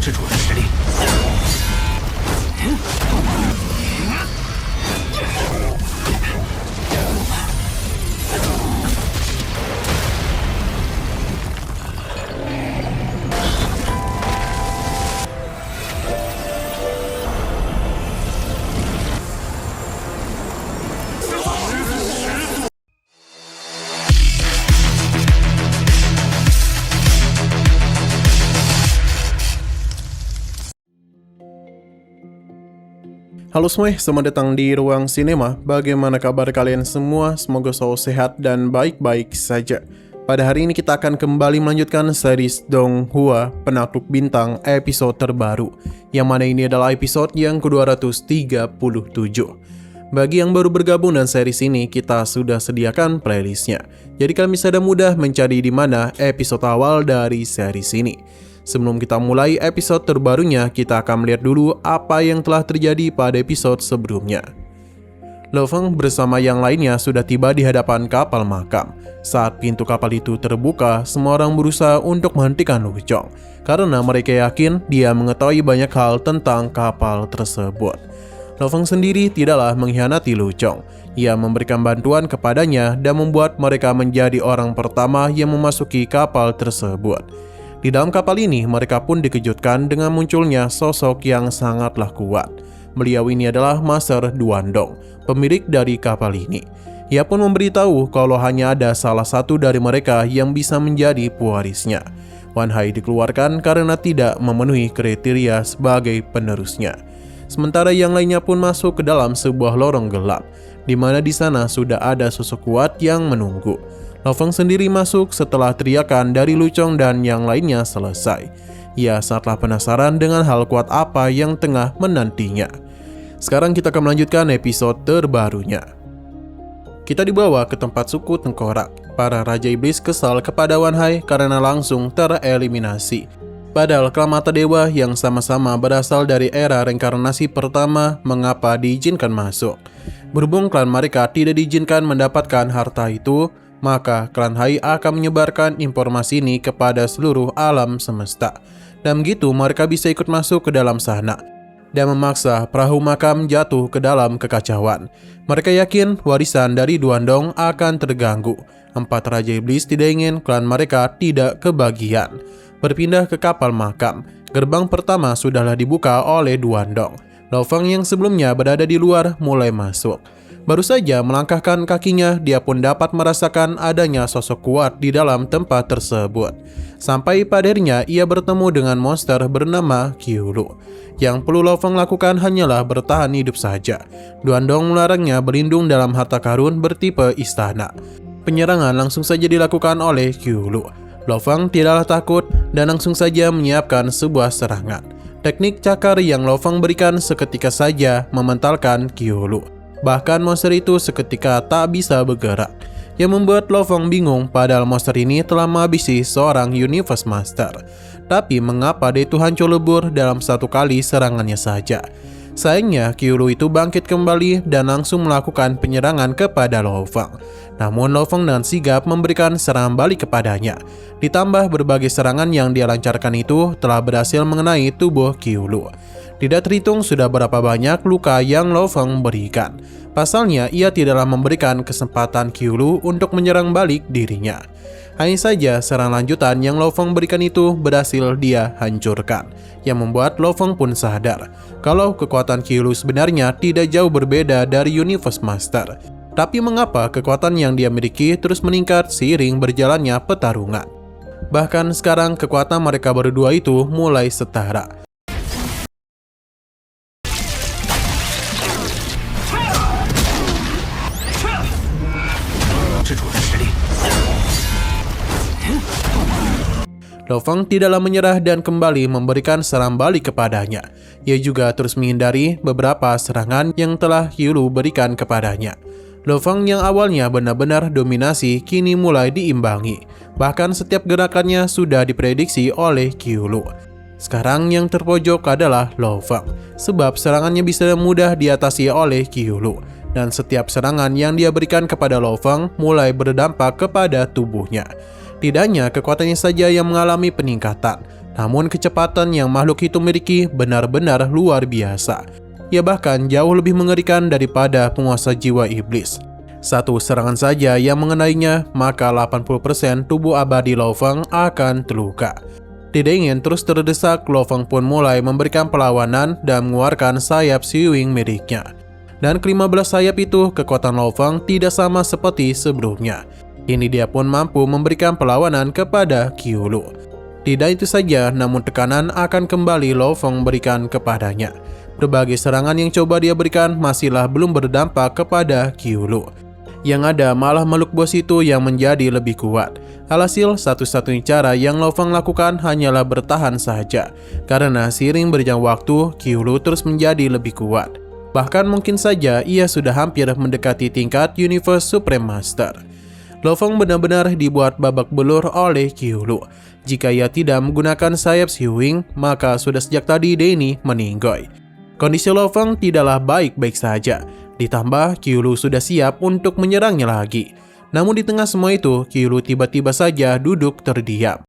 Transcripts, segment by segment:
之主的实力。Halo semuanya, selamat datang di Ruang Sinema. Bagaimana kabar kalian semua? Semoga selalu sehat dan baik-baik saja. Pada hari ini kita akan kembali melanjutkan series Donghua Penakluk Bintang episode terbaru, yang mana ini adalah episode yang ke-237. Bagi yang baru bergabung dan series ini, kita sudah sediakan playlistnya. Jadi kalian bisa mudah mencari di mana episode awal dari series ini. Sebelum kita mulai episode terbarunya, kita akan melihat dulu apa yang telah terjadi pada episode sebelumnya. Lo Feng bersama yang lainnya sudah tiba di hadapan kapal makam. Saat pintu kapal itu terbuka, semua orang berusaha untuk menghentikan Lu Chong, karena mereka yakin dia mengetahui banyak hal tentang kapal tersebut. Lo Feng sendiri tidaklah mengkhianati Lu Chong. Ia memberikan bantuan kepadanya dan membuat mereka menjadi orang pertama yang memasuki kapal tersebut. Di dalam kapal ini, mereka pun dikejutkan dengan munculnya sosok yang sangatlah kuat. Beliau ini adalah Master Duandong, pemilik dari kapal ini. Ia pun memberitahu kalau hanya ada salah satu dari mereka yang bisa menjadi pewarisnya. Wan Hai dikeluarkan karena tidak memenuhi kriteria sebagai penerusnya. Sementara yang lainnya pun masuk ke dalam sebuah lorong gelap, di mana di sana sudah ada sosok kuat yang menunggu. Lo Feng sendiri masuk setelah teriakan dari Lu Chong dan yang lainnya selesai. Ia sangatlah penasaran dengan hal kuat apa yang tengah menantinya. Sekarang kita akan melanjutkan episode terbarunya. Kita dibawa ke tempat suku tengkorak. Para Raja Iblis kesal kepada Wan Hai karena langsung tereliminasi. Padahal klan mata dewa yang sama-sama berasal dari era reinkarnasi pertama, mengapa diizinkan masuk? Berhubung klan mereka tidak diizinkan mendapatkan harta itu, maka klan Hai akan menyebarkan informasi ini kepada seluruh alam semesta. Dan begitu mereka bisa ikut masuk ke dalam sana dan memaksa perahu makam jatuh ke dalam kekacauan. Mereka yakin warisan dari Duandong akan terganggu. 4 Raja Iblis tidak ingin klan mereka tidak kebagian. Berpindah ke kapal makam, gerbang pertama sudahlah dibuka oleh Duandong. Lo Feng yang sebelumnya berada di luar mulai masuk. Baru saja melangkahkan kakinya, dia pun dapat merasakan adanya sosok kuat di dalam tempat tersebut. Sampai pada akhirnya ia bertemu dengan monster bernama Qiulu. Yang perlu Lo Feng lakukan hanyalah bertahan hidup saja. Duandong melarangnya berlindung dalam harta karun bertipe istana. Penyerangan langsung saja dilakukan oleh Qiulu. Lo Feng tidaklah takut dan langsung saja menyiapkan sebuah serangan. Teknik cakar yang Lo Feng berikan seketika saja mementalkan Qiulu. Bahkan monster itu seketika tak bisa bergerak, yang membuat Lo Feng bingung padahal monster ini telah menghabisi seorang Universe Master. Tapi mengapa dia itu hancur lebur dalam satu kali serangannya saja? Sayangnya Qiulu itu bangkit kembali dan langsung melakukan penyerangan kepada Lo Feng. Namun Lo Feng dengan sigap memberikan serangan balik kepadanya. Ditambah berbagai serangan yang dia lancarkan itu telah berhasil mengenai tubuh Qiulu. Tidak terhitung sudah berapa banyak luka yang Lo Feng berikan. Pasalnya ia tidaklah memberikan kesempatan Qiulu untuk menyerang balik dirinya. Hanya saja serangan lanjutan yang Lo Feng berikan itu berhasil dia hancurkan, yang membuat Lo Feng pun sadar kalau kekuatan Qiulu sebenarnya tidak jauh berbeda dari Universe Master. Tapi mengapa kekuatan yang dia miliki terus meningkat seiring berjalannya pertarungan? Bahkan sekarang kekuatan mereka berdua itu mulai setara. Lo Feng tidaklah menyerah dan kembali memberikan serangan balik kepadanya. Ia juga terus menghindari beberapa serangan yang telah Qiulu berikan kepadanya. Lo Feng yang awalnya benar-benar dominasi kini mulai diimbangi. Bahkan setiap gerakannya sudah diprediksi oleh Qiulu. Sekarang yang terpojok adalah Lo Feng, sebab serangannya bisa mudah diatasi oleh Qiulu. Dan setiap serangan yang dia berikan kepada Lo Feng mulai berdampak kepada tubuhnya. Tidak hanya kekuatannya saja yang mengalami peningkatan, Namun kecepatan yang makhluk itu miliki benar-benar luar biasa. Ia bahkan jauh lebih mengerikan daripada penguasa jiwa iblis. Satu serangan saja yang mengenainya, maka 80% tubuh abadi Lo Feng akan terluka. Tidak ingin terus terdesak, Lo Feng pun mulai memberikan perlawanan dan mengeluarkan sayap Si Wing miliknya. Dan ke-15 sayap itu, kekuatan Lo Feng tidak sama seperti sebelumnya. Kini dia pun mampu memberikan perlawanan kepada Qiulu. Tidak itu saja, namun tekanan akan kembali Lo Feng berikan kepadanya. Berbagai serangan yang coba dia berikan masihlah belum berdampak kepada Qiulu. Yang ada malah makhluk bos itu yang menjadi lebih kuat. Alhasil, satu-satunya cara yang Lo Feng lakukan hanyalah bertahan saja. Karena seiring berjalan waktu, Qiulu terus menjadi lebih kuat. Bahkan mungkin saja ia sudah hampir mendekati tingkat Universe Supreme Master. Lo Feng benar-benar dibuat babak belur oleh Qiulu. Jika ia tidak menggunakan sayap Si Wing, maka sudah sejak tadi Denny meninggoy. Kondisi Lo Feng tidaklah baik-baik saja. Ditambah Qiulu sudah siap untuk menyerangnya lagi. Namun di tengah semua itu, Qiulu tiba-tiba saja duduk terdiam.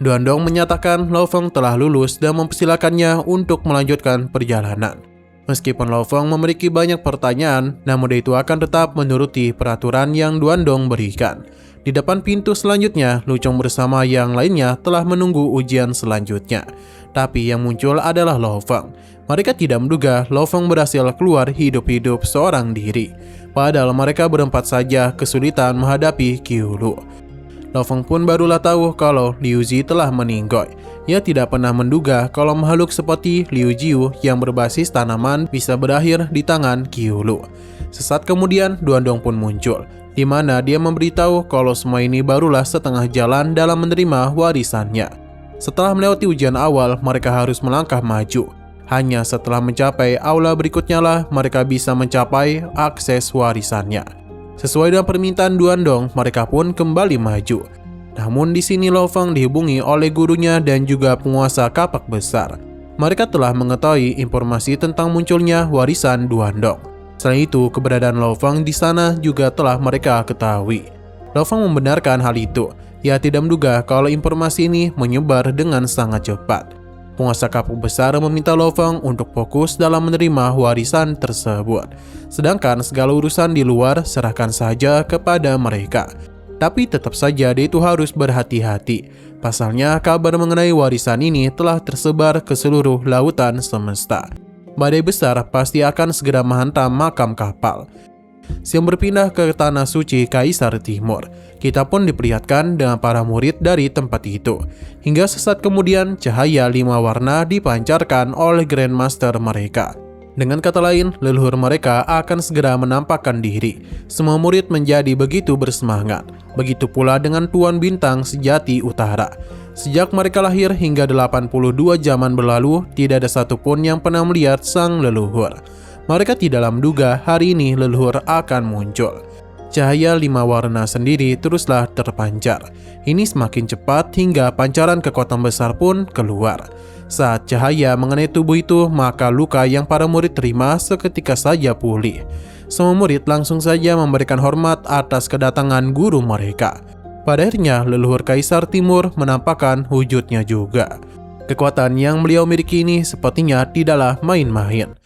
Duandong menyatakan Lo Feng telah lulus dan mempersilakannya untuk melanjutkan perjalanan. Meskipun Lo Feng memiliki banyak pertanyaan, namun dia itu akan tetap menuruti peraturan yang Duandong berikan. Di depan pintu selanjutnya, Lu Chong bersama yang lainnya telah menunggu ujian selanjutnya. Tapi yang muncul adalah Lo Feng. Mereka tidak menduga Lo Feng berhasil keluar hidup-hidup seorang diri. Padahal mereka berempat saja kesulitan menghadapi Qiulu. Lo Feng pun barulah tahu kalau Liu Zi telah meninggoy. Ia tidak pernah menduga kalau makhluk seperti Liu Jiu yang berbasis tanaman bisa berakhir di tangan Qiulu. Sesaat kemudian, Duandong pun muncul, di mana dia memberitahu kalau semua ini barulah setengah jalan dalam menerima warisannya. Setelah melewati ujian awal, mereka harus melangkah maju. Hanya setelah mencapai aula berikutnya lah mereka bisa mencapai akses warisannya. Sesuai dengan permintaan Duandong, mereka pun kembali maju. Namun di sini Lo Feng dihubungi oleh gurunya dan juga penguasa kapak besar. Mereka telah mengetahui informasi tentang munculnya warisan Duandong. Selain itu, keberadaan Lo Feng di sana juga telah mereka ketahui. Lo Feng membenarkan hal itu. Ia tidak menduga kalau informasi ini menyebar dengan sangat cepat. Penguasa kapak besar meminta Lo Feng untuk fokus dalam menerima warisan tersebut. Sedangkan segala urusan di luar serahkan saja kepada mereka. Tapi tetap saja dia itu harus berhati-hati. Pasalnya kabar mengenai warisan ini telah tersebar ke seluruh lautan semesta. Badai besar pasti akan segera menghantam makam kapal. Siang berpindah ke Tanah Suci Kaisar Timur. Kita pun diperlihatkan dengan para murid dari tempat itu. Hingga sesaat kemudian cahaya 5 warna dipancarkan oleh Grandmaster mereka. Dengan kata lain, leluhur mereka akan segera menampakkan diri. Semua murid menjadi begitu bersemangat. Begitu pula dengan Tuan Bintang Sejati Utara. Sejak mereka lahir hingga 82 zaman berlalu, tidak ada satupun yang pernah melihat sang leluhur. Mereka tidaklah menduga hari ini leluhur akan muncul. Cahaya 5 warna sendiri teruslah terpancar. Ini semakin cepat hingga pancaran kekuatan besar pun keluar. Saat cahaya mengenai tubuh itu, maka luka yang para murid terima seketika saja pulih. Semua murid langsung saja memberikan hormat atas kedatangan guru mereka. Pada akhirnya, leluhur Kaisar Timur menampakkan wujudnya juga. Kekuatan yang beliau miliki ini sepertinya tidaklah main-main.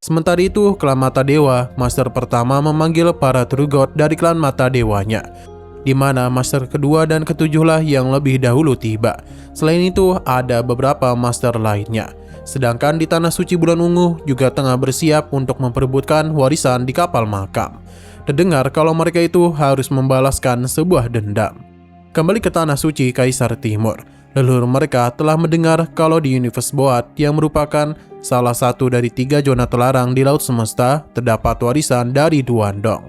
Sementara itu, klan Mata Dewa, Master pertama memanggil para Trugot dari klan Mata Dewanya, di mana Master kedua dan ketujuhlah yang lebih dahulu tiba. Selain itu, ada beberapa Master lainnya. Sedangkan di Tanah Suci Bulan Ungu juga tengah bersiap untuk memperebutkan warisan di kapal makam. Terdengar kalau mereka itu harus membalaskan sebuah dendam. Kembali ke Tanah Suci Kaisar Timur. Leluhur mereka telah mendengar kalau di Universe Boat yang merupakan salah satu dari 3 zona terlarang di Laut Semesta terdapat warisan dari Duandong.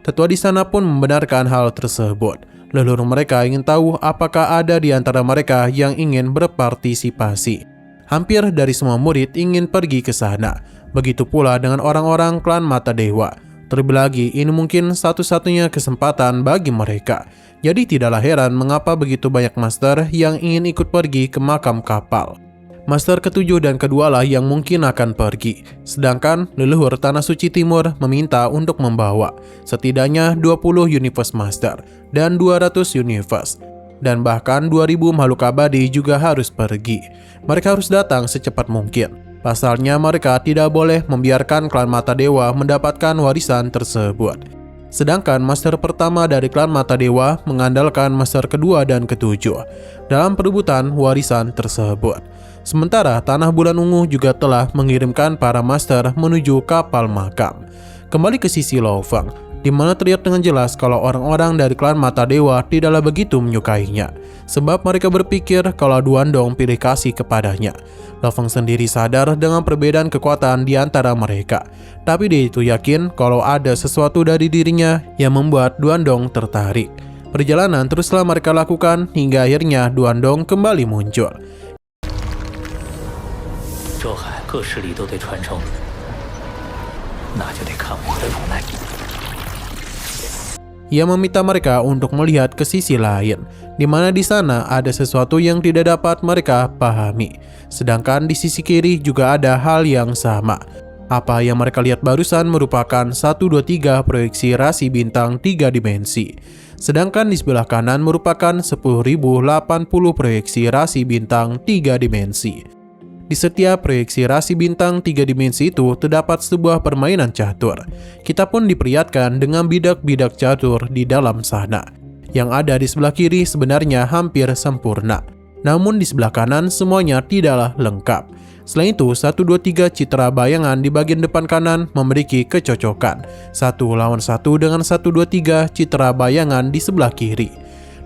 Tetua di sana pun membenarkan hal tersebut. Leluhur mereka ingin tahu apakah ada di antara mereka yang ingin berpartisipasi. Hampir dari semua murid ingin pergi ke sana. Begitu pula dengan orang-orang klan Mata Dewa. Terlebih lagi, ini mungkin satu-satunya kesempatan bagi mereka. Jadi tidaklah heran mengapa begitu banyak master yang ingin ikut pergi ke makam kapal. Master ketujuh dan kedua lah yang mungkin akan pergi. Sedangkan leluhur Tanah Suci Timur meminta untuk membawa setidaknya 20 Universe Master dan 200 Universe. Dan bahkan 2000 makhluk abadi juga harus pergi. Mereka harus datang secepat mungkin. Pasalnya mereka tidak boleh membiarkan klan Mata Dewa mendapatkan warisan tersebut. Sedangkan master pertama dari klan Mata Dewa mengandalkan master kedua dan ketujuh dalam perebutan warisan tersebut. Sementara Tanah Bulan Ungu juga telah mengirimkan para master menuju kapal makam. Kembali ke sisi Lo Feng, di mana terlihat dengan jelas kalau orang-orang dari klan Mata Dewa tidaklah begitu menyukainya, sebab mereka berpikir kalau Duandong pilih kasih kepadanya. Lo Feng sendiri sadar dengan perbedaan kekuatan di antara mereka, tapi dia itu yakin kalau ada sesuatu dari dirinya yang membuat Duandong tertarik. Perjalanan teruslah mereka lakukan hingga akhirnya Duandong kembali muncul. Ia meminta mereka untuk melihat ke sisi lain, di mana di sana ada sesuatu yang tidak dapat mereka pahami. Sedangkan di sisi kiri juga ada hal yang sama. Apa yang mereka lihat barusan merupakan 123 proyeksi rasi bintang 3 dimensi. Sedangkan di sebelah kanan merupakan 10.080 proyeksi rasi bintang 3 dimensi. Di setiap proyeksi rasi bintang 3 dimensi itu terdapat sebuah permainan catur. Kita pun diperlihatkan dengan bidak-bidak catur di dalam sana. Yang ada di sebelah kiri sebenarnya hampir sempurna. Namun di sebelah kanan semuanya tidaklah lengkap. Selain itu, 123 citra bayangan di bagian depan kanan memiliki kecocokan. 1 lawan 1 dengan 123 citra bayangan di sebelah kiri.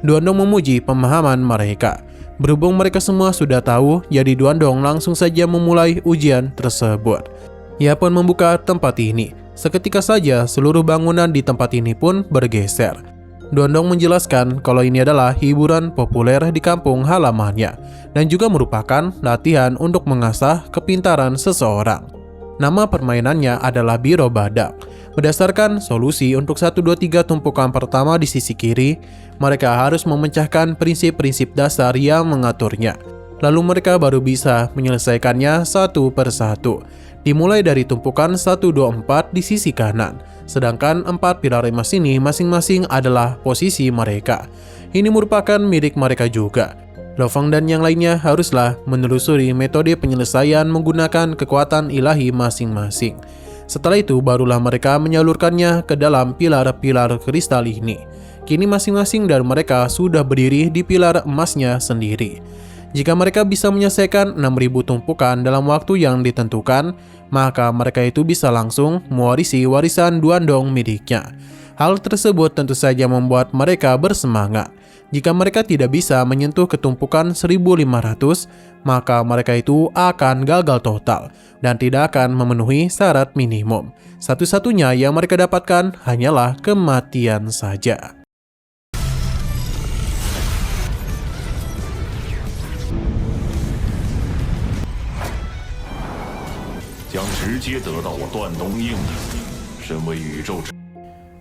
Duandong memuji pemahaman mereka. Berhubung mereka semua sudah tahu, jadi Duandong langsung saja memulai ujian tersebut. Ia pun membuka tempat ini. Seketika saja seluruh bangunan di tempat ini pun bergeser. Duandong menjelaskan kalau ini adalah hiburan populer di kampung halamannya dan juga merupakan latihan untuk mengasah kepintaran seseorang. Nama permainannya adalah Biro Badak. Berdasarkan solusi untuk 123 tumpukan pertama di sisi kiri, mereka harus memecahkan prinsip-prinsip dasar yang mengaturnya. Lalu mereka baru bisa menyelesaikannya satu persatu. Dimulai dari tumpukan 124 di sisi kanan, sedangkan 4 pilar emas ini masing-masing adalah posisi mereka. Ini merupakan milik mereka juga. Lo Feng dan yang lainnya haruslah menelusuri metode penyelesaian menggunakan kekuatan ilahi masing-masing. Setelah itu barulah mereka menyalurkannya ke dalam pilar-pilar kristal ini. Kini masing-masing dari mereka sudah berdiri di pilar emasnya sendiri. Jika mereka bisa menyelesaikan 6.000 tumpukan dalam waktu yang ditentukan, maka mereka itu bisa langsung mewarisi warisan Duandong miliknya. Hal tersebut tentu saja membuat mereka bersemangat. Jika mereka tidak bisa menyentuh ketumpukan 1.500, maka mereka itu akan gagal total dan tidak akan memenuhi syarat minimum. Satu-satunya yang mereka dapatkan hanyalah kematian saja.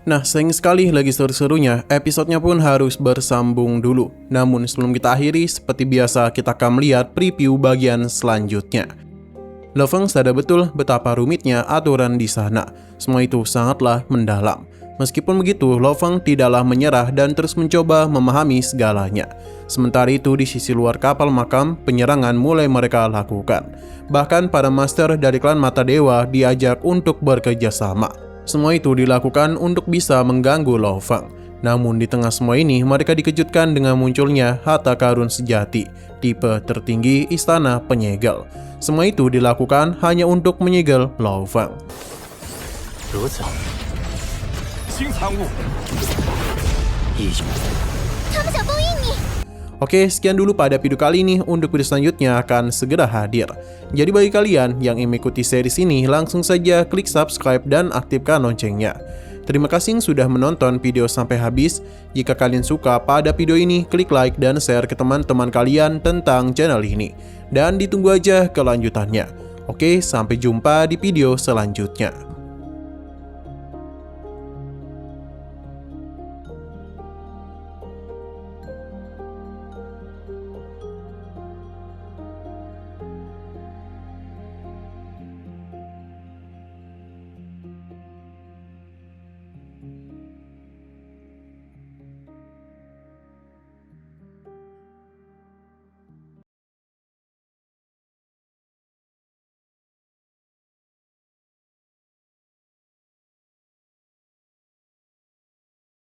Nah, sayang sekali lagi seru-serunya, episodenya pun harus bersambung dulu. Namun sebelum kita akhiri, seperti biasa kita akan melihat preview bagian selanjutnya. Lo Feng sadar betul betapa rumitnya aturan di sana. Semua itu sangatlah mendalam. Meskipun begitu, Lo Feng tidaklah menyerah dan terus mencoba memahami segalanya. Sementara itu di sisi luar kapal makam, penyerangan mulai mereka lakukan. Bahkan para master dari klan Mata Dewa diajak untuk bekerja sama. Semua itu dilakukan untuk bisa mengganggu Lo Feng. Namun di tengah semua ini, mereka dikejutkan dengan munculnya harta karun sejati, tipe tertinggi Istana Penyegel. Semua itu dilakukan hanya untuk menyegel Lo Feng. Oke, sekian dulu pada video kali ini. Untuk video selanjutnya akan segera hadir. Jadi bagi kalian yang ingin mengikuti series ini, langsung saja klik subscribe dan aktifkan loncengnya. Terima kasih sudah menonton video sampai habis. Jika kalian suka pada video ini, klik like dan share ke teman-teman kalian tentang channel ini. Dan ditunggu aja kelanjutannya. Oke, sampai jumpa di video selanjutnya.